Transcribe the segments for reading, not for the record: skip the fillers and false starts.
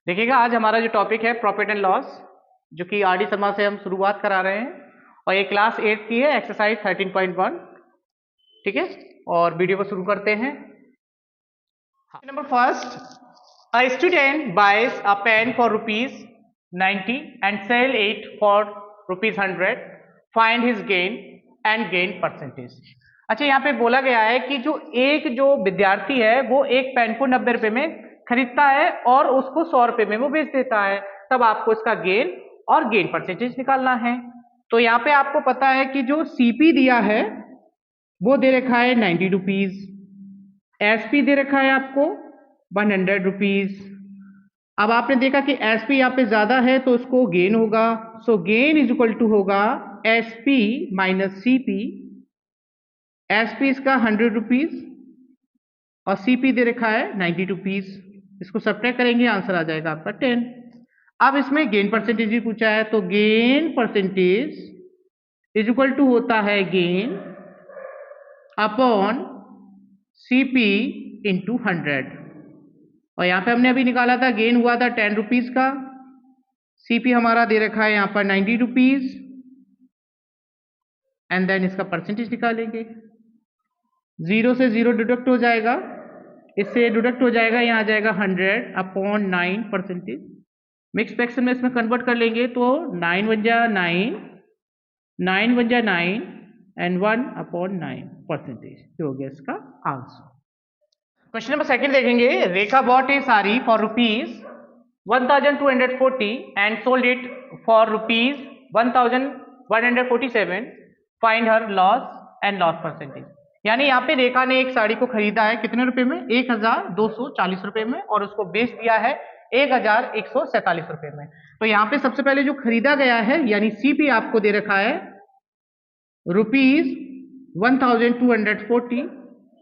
देखिएगा, आज हमारा जो टॉपिक है प्रॉफिट एंड लॉस, जो कि आर डी शर्मा से हम शुरुआत करा रहे हैं और ये क्लास 8 की है, एक्सरसाइज 13.1। ठीक है, और वीडियो को शुरू करते हैं। Number first, a student buys a pen for ₹90 and sell it for ₹100। Find his gain and gain percentage. अच्छा, यहाँ पे बोला गया है कि जो विद्यार्थी है वो एक पेन को 90 रुपए में खरीदता है और उसको 100 रुपए में वो बेच देता है, तब आपको इसका गेन और गेन परसेंटेज निकालना है। तो यहाँ पे आपको पता है कि जो सीपी दिया है वो दे रखा है 90 रुपीज, एसपी दे रखा है आपको 100 रुपीज। अब आपने देखा कि एसपी यहाँ पे ज्यादा है तो उसको गेन होगा, सो गेन इज इक्वल टू होगा एसपी माइनस सीपी। एसपी इसका 100 रुपीज और सीपी दे रखा है 90 रुपीज। इसको सब्ट्रैक्ट करेंगे, आंसर आ जाएगा आपका 10। अब इसमें गेन परसेंटेज भी पूछा है, तो gain percentage is equal to होता है गेन अपॉन सीपी इंटू 100। और यहाँ पे हमने अभी निकाला था, गेन हुआ था 10 रुपीज का, सीपी हमारा दे रखा है यहाँ पर 90 रुपीज, एंड देन इसका परसेंटेज निकालेंगे। 0 से 0 डिडक्ट हो जाएगा, इससे डिडक्ट हो जाएगा, यहाँ आ जाएगा 100 अपॉन 9 परसेंटेज। मिक्स फ्रैक्शन में इसमें कन्वर्ट कर लेंगे तो 9 बन जा 9, 9 बन जा 9 एंड 1 अपॉन 9 परसेंटेज। ये हो गया इसका आंसर। क्वेश्चन नंबर सेकंड देखेंगे। Rekha bought a sari for ₹1240 and sold it for ₹1147। Find her loss and loss percentage. यानी यहाँ पे रेखा ने एक साड़ी को खरीदा है कितने रुपए में? 1240 रुपए में, और उसको बेच दिया है 1147 रुपए में। तो यहाँ पे सबसे पहले जो खरीदा गया है यानी सीपी आपको दे रखा है ₹1240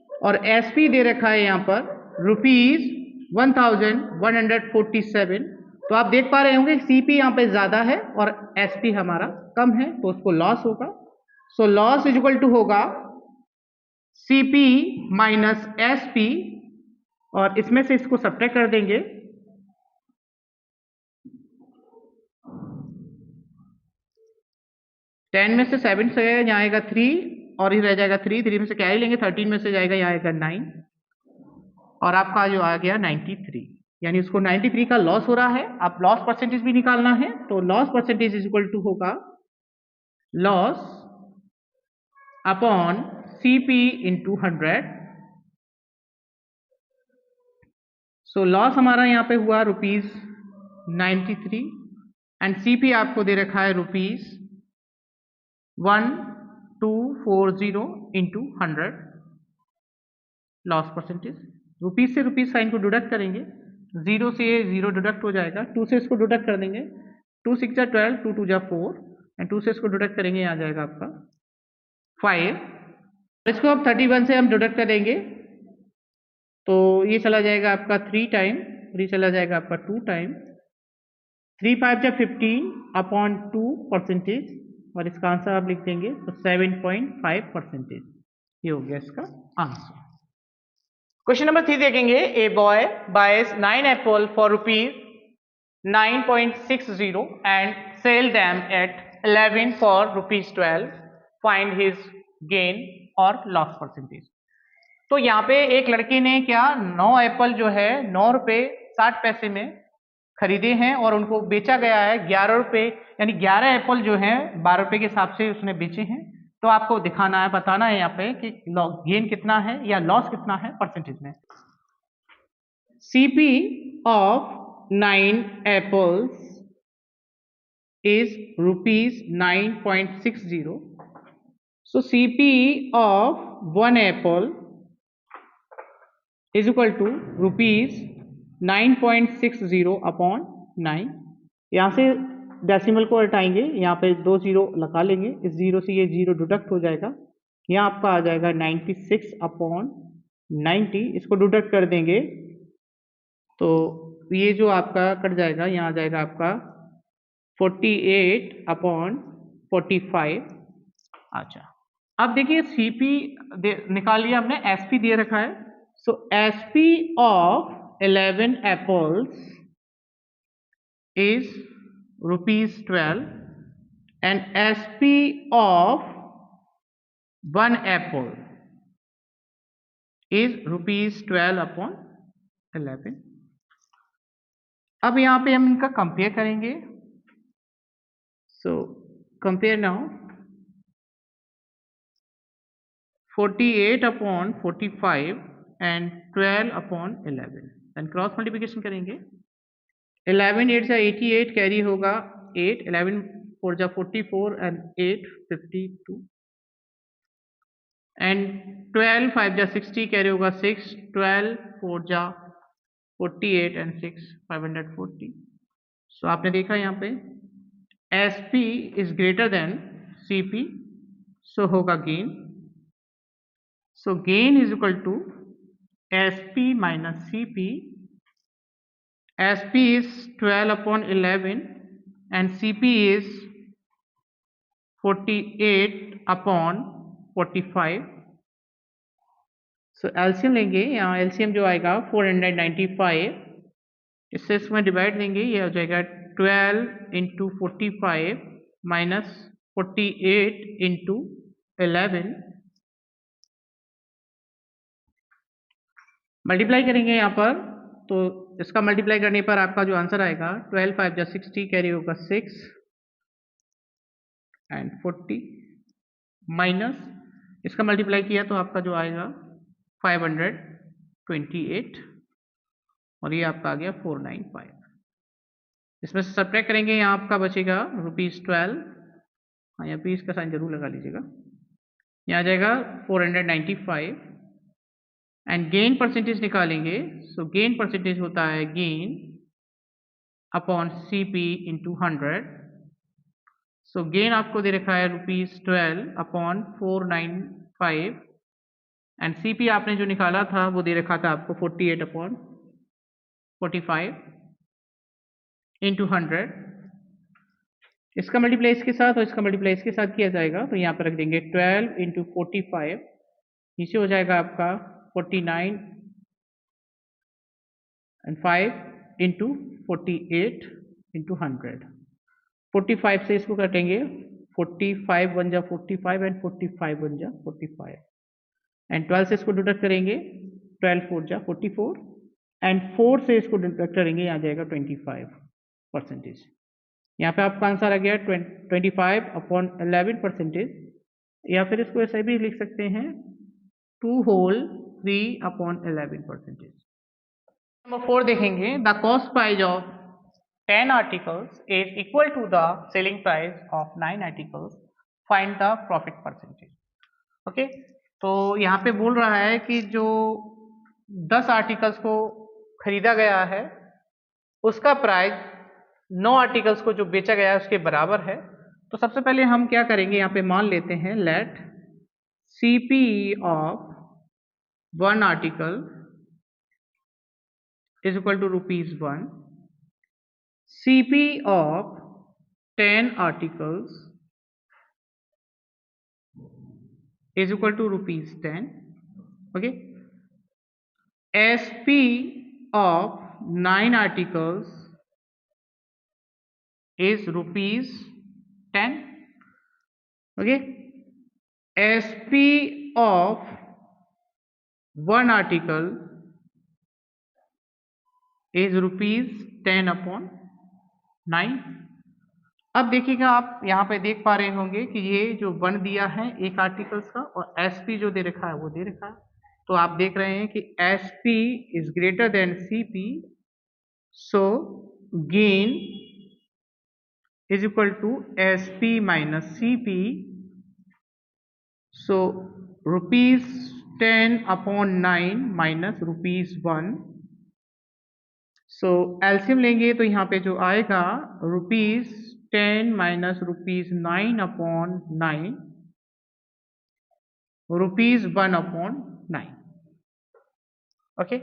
और एसपी दे रखा है यहाँ पर ₹1147। तो आप देख पा रहे होंगे सीपी यहाँ पे ज्यादा है और एसपी हमारा कम है, तो उसको लॉस होगा। So loss is equal to होगा सीपी माइनस एसपी, और इसमें से इसको सब्ट्रैक्ट कर देंगे। टेन में से 7 से यहाँ आएगा 3 और ये रह जाएगा 3 में से क्या ही लेंगे, 13 में से जाएगा यहाँ आएगा 9 और आपका जो आ गया 93, यानी उसको 93 का लॉस हो रहा है। आप लॉस परसेंटेज भी निकालना है, तो loss percentage is equal to होगा loss upon CP into 100। So loss हमारा यहाँ पे हुआ ₹93 एंड सीपी आपको दे रखा है ₹1240 इंटू 100 लॉस परसेंटेज। रुपीज से रुपीज साइन को डिडक्ट करेंगे, 0 से 0 डिडक्ट हो जाएगा, 2 से इसको डिडक्ट कर देंगे, 2 6 जा 12, 2 2 जा 4 एंड 2 से इसको डिडक्ट करेंगे, आ जाएगा आपका 5। इसको अब 31 से हम डिडक्ट करेंगे तो ये चला जाएगा आपका 3 टाइम, 3 चला जाएगा आपका 2 टाइम, 3 5 जा 15 अपॉन 2 परसेंटेज, और इसका आंसर आप लिख देंगे तो 7.5%। ये हो गया इसका आंसर। क्वेश्चन नंबर 3 देखेंगे। A boy buys 9 apple for ₹9.60 and sell them at 11 for ₹12। Find his gain और लॉस परसेंटेज। तो यहाँ पे एक लड़के ने क्या 9 एप्पल जो है 9 रुपए 60 पैसे में खरीदे हैं और उनको बेचा गया है 11 रुपए, यानी 11 एप्पल जो है 12 रुपए के हिसाब से उसने बेचे हैं। तो आपको दिखाना है, बताना है यहाँ पे कि गेन कितना है या लॉस कितना है परसेंटेज में। CP of 9 apples is ₹9.60. So CP of 1 apple is equal to ₹9.60 upon 9। यहाँ से डेसिमल को हटाएंगे, यहाँ पे 2 जीरो लगा लेंगे, इस जीरो से ये जीरो डिडक्ट हो जाएगा, यहाँ आपका आ जाएगा 96 अपॉन 90। इसको डिडक्ट कर देंगे तो ये जो आपका कट जाएगा, यहाँ आ जाएगा आपका 48 अपॉन 45। अच्छा, अब देखिए सीपी निकाल लिया हमने, एसपी दे रखा है। So SP of 11 apples is rupees 12 and SP of one apple is rupees 12 upon 11. अब यहाँ पे हम इनका कंपेयर करेंगे. So compare now. 48 upon 45 and 12 upon 11. Then cross multiplication करेंगे. 11 8 जा 88 कैरी होगा 8. 11 4 जा 44 and 8 52. And 12 5 जा 60 कैरी होगा 6. 12 4 जा 48 and 6 540. So आपने देखा यहाँ पे SP is greater than CP. So होगा gain. So gain is equal to SP minus CP. SP is 12 upon 11 and CP is 48 upon 45. So LCM लेंगे. यहाँ LCM जो आएगा 495. इससे इसमें डिवाइड देंगे. ये हो जाएगा 12 इंटू 45 माइनस 48 इंटू 11. मल्टीप्लाई करेंगे यहाँ पर. तो इसका मल्टीप्लाई करने पर आपका जो आंसर आएगा 12 5 जा 60 कैरी होगा 6 एंड 40 माइनस इसका मल्टीप्लाई किया तो आपका जो आएगा 528 और ये आपका आ गया 495. इसमें से सब्ट्रैक्ट करेंगे. यहाँ आपका बचेगा रुपीज 12. हाँ यहाँ पीस का साइन जरूर लगा लीजिएगा. यहाँ आ जाएगा 495 एंड गेन परसेंटेज निकालेंगे. सो गेन परसेंटेज होता है gain upon CP into 100. So gain आपको दे रखा है रुपीज 12 अपॉन 495 एंड CP आपने जो निकाला था वो दे रखा था आपको 48 अपॉन 45 इंटू 100. इसका मल्टीप्लाई इसके साथ और इसका मल्टीप्लाई इसके साथ किया जाएगा. तो यहाँ पर रख देंगे 12 इंटू 45. नीचे हो जाएगा आपका 49 and 5 into 48 into 100. 45 से इसको काटेंगे. 45 बन जा 45 एंड 45 बन जा 45 एंड 12 से इसको डिडक्ट करेंगे. 12 4 जा 44 एंड 4 से इसको डिडक्ट करेंगे. यहाँ जाएगा 25%. यहाँ पे आपका आंसर आ गया 25 अपॉन 11%. या फिर इसको ऐसे भी लिख सकते हैं 2 whole 3 upon 11%. नंबर 4 देखेंगे. The cost price of 10 articles is equal to the selling price of 9 articles. Find the profit percentage. Okay. तो यहाँ पे बोल रहा है कि जो 10 आर्टिकल्स को खरीदा गया है उसका प्राइस 9 आर्टिकल्स को जो बेचा गया है उसके बराबर है. तो सबसे पहले हम क्या करेंगे. यहाँ पे मान लेते हैं late CP of one article is equal to rupees 1. CP of 10 articles is equal to rupees 10. Okay. SP of 9 articles is rupees 10. Okay. SP of one article is rupees 10 upon 9. अब देखिएगा आप यहाँ पे देख पा रहे होंगे कि ये जो 1 दिया है एक आर्टिकल्स का और SP जो दे रखा है वो दे रखा है. तो आप देख रहे हैं कि SP is greater than CP. So gain is equal to SP minus CP. So rupees 10 upon 9 minus rupees 1. So LCM लेंगे तो यहाँ पे जो आएगा rupees 10 minus rupees 9 upon 9 rupees 1 upon 9. Okay.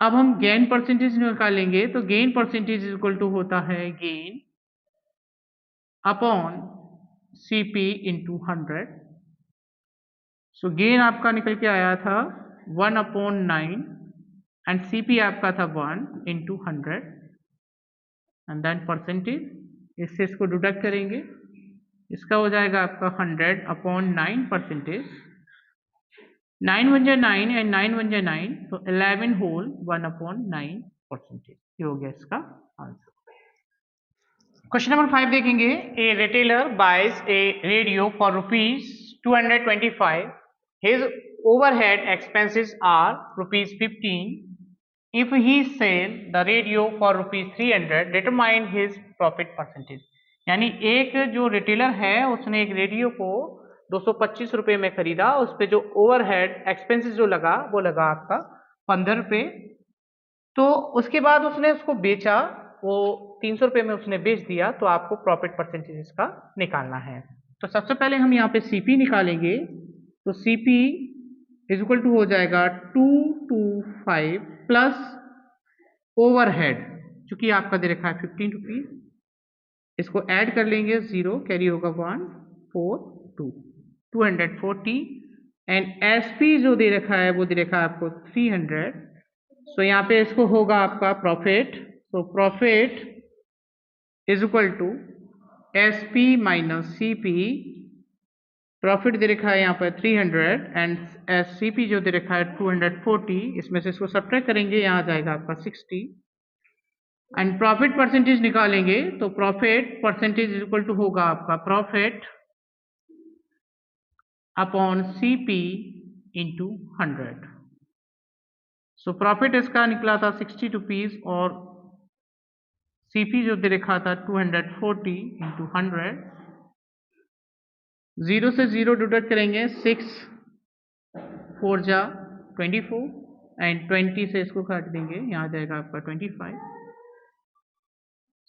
अब हम गेन परसेंटेज निकालेंगे. तो gain percentage is equal to होता है gain upon CP into 100. So gain आपका निकल के आया था 1 अपॉन 9 एंड CP आपका था 1 इंटू 100 एंड देन परसेंटेज, इससे इसको डिडक्ट करेंगे, इसका हो जाएगा आपका 100/9 9 वन जा 9 एंड 9 वन जा 9, तो 11 होल 1/9%, ये हो गया इसका आंसर। क्वेश्चन नंबर 5 देखेंगे। A retailer buys a radio for ₹225, his overhead expenses are ₹15। If he sell the radio for ₹300, determine his profit percentage। यानी एक जो रिटेलर है उसने एक रेडियो को 225 रुपये में खरीदा, उस पे जो ओवरहेड एक्सपेंसेस जो लगा वो लगा आपका 15 रुपये। तो उसके बाद उसने उसको बेचा, वो 300 रुपये में उसने बेच दिया, तो आपको प्रॉफिट परसेंटेज इसका निकालना है। तो सबसे पहले हम यहाँ पे सीपी निकालेंगे। तो सीपी इज इक्वल टू हो जाएगा 225 प्लस ओवरहेड, चूंकि आपका दे रखा है 15 रुपीज, इसको ऐड कर लेंगे, 0 कैरी होगा 142 240, एंड एसपी जो दे रखा है वो दे रखा है आपको 300। सो यहाँ पे इसको होगा आपका profit. So profit is equal to SP minus CP. Profit दे रखा है यहाँ पर 300 एंड सीपी जो दे रखा है 240, इसमें से इसको सब्ट्रैक्ट करेंगे, यहाँ जाएगा आपका 60 एंड प्रॉफिट परसेंटेज निकालेंगे। तो profit percentage is equal to होगा आपका profit upon CP into 100। So profit इसका निकला था 60 रुपीज और सीपी जो दे रखा था 240 इंटू 100। 0 से 0 डिडक्ट करेंगे, 6 4 जा 24 एंड 20 से इसको काट देंगे, यहाँ जाएगा आपका 25।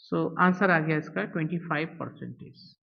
सो आंसर आ गया इसका 25%।